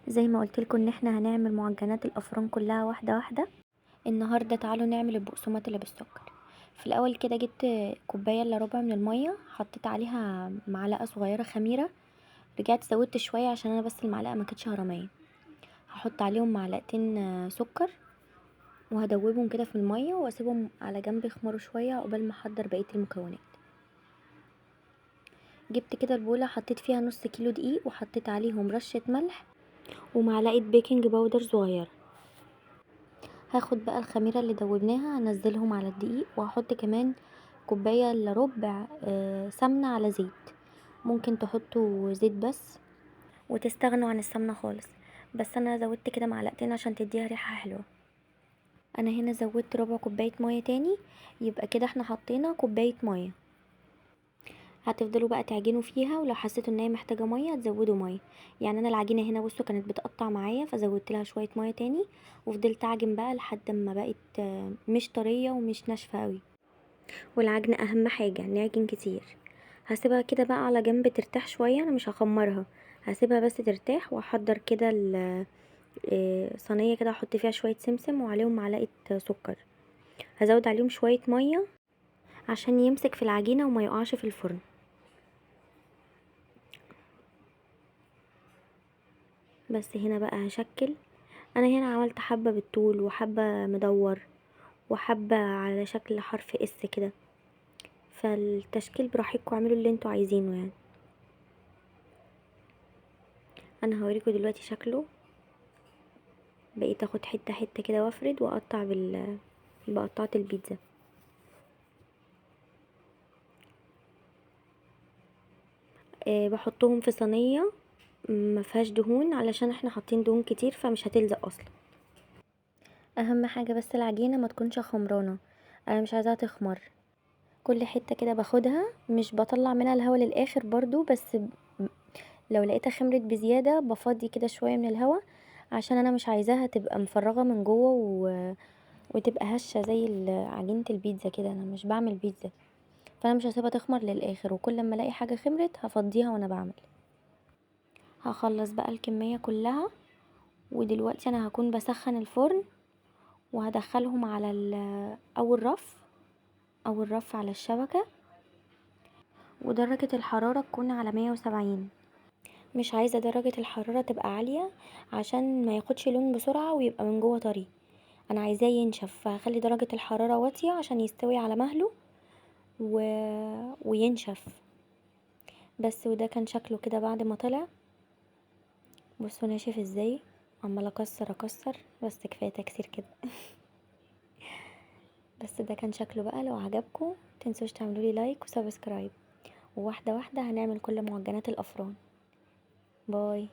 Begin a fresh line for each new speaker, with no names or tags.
زي ما قلت لكم ان احنا هنعمل معجنات الافران كلها واحده واحده. النهارده تعالوا نعمل البقسماط اللي بالسكر. في الاول كده جبت كوبايه الا ربع من الميه، حطيت عليها معلقه صغيره خميره، رجعت زودت شويه عشان انا بس المعلقه ما كانتش هرميه. هحط عليهم معلقتين سكر، وهدوبهم كده في الميه واسيبهم على جنب يخمروا شويه عقبال ما احضر بقيه المكونات. جبت كده البوله، حطيت فيها نص كيلو دقيق، وحطيت عليهم رشه ملح ومعلقه بيكنج باودر صغيره. هاخد بقى الخميره اللي دوبناها هنزلهم على الدقيق، وهحط كمان كوبايه الا ربع سمنه على زيت. ممكن تحطوا زيت بس وتستغنوا عن السمنه خالص، بس انا زودت كده معلقتين عشان تديها ريحه حلوه. انا هنا زودت ربع كوبايه ميه تاني، يبقى كده احنا حطينا كوبايه ميه. هتفضلوا بقى تعجنوا فيها، ولو حسيتوا ان هي محتاجه ميه تزودوا ميه. يعني انا العجينه هنا بصوا كانت بتقطع معايا، فزودت لها شويه ميه تاني، وفضلت اعجن بقى لحد ما بقت مش طريه ومش ناشفه قوي. والعجن اهم حاجه نعجن كتير. هسيبها كده بقى على جنب ترتاح شويه، انا مش هخمرها، هسيبها بس ترتاح. واحضر كده صينيه كده احط فيها شويه سمسم وعليهم معلقه سكر. هزود عليهم شويه ميه عشان يمسك في العجينه وما يقعش في الفرن. بس هنا بقى هشكل. انا هنا عملت حبة بالطول وحبة مدور وحبة على شكل حرف اس كده، فالتشكيل براحتكم، اعملوا اللي انتوا عايزينه يعني. انا هوريكم دلوقتي شكله. بقيت اخد حتة حتة كده وافرد واقطع بقطعة البيتزا. بحطهم في صينية ما فيهاش دهون، علشان احنا حاطين دهون كتير فمش هتلزق اصلا. اهم حاجة بس العجينة ما تكونش خمرانة، انا مش عايزاها تخمر. كل حتة كده باخدها، مش بطلع منها الهواء للاخر برضو، بس لو لقيتها خمرت بزيادة بفضي كده شوية من الهواء، عشان انا مش عايزاها تبقى مفرغة من جوه وتبقى هشة زي عجينة البيتزا كده. انا مش بعمل بيتزا، فانا مش هسيبها تخمر للاخر، وكل ما الاقي حاجة خمرت هفضيها وانا بعمل. هخلص بقى الكمية كلها، ودلوقتي انا هكون بسخن الفرن، وهدخلهم على اول رف على الشبكة، ودرجة الحرارة تكون على 170. مش عايزة درجة الحرارة تبقى عالية عشان ما ياخدش لون بسرعة ويبقى من جوه طري، انا عايزاه ينشف، فهخلي درجة الحرارة واطية عشان يستوي على مهله وينشف بس. وده كان شكله كده بعد ما طلع. بصوا ناشف ازاي، عمال اكسر اكسر، بس كفاية تكسير كده. بس ده كان شكله بقى. لو عجبكم متنسوش تعملولي لايك وسبسكرايب، وواحدة واحدة هنعمل كل معجنات الافران. باي.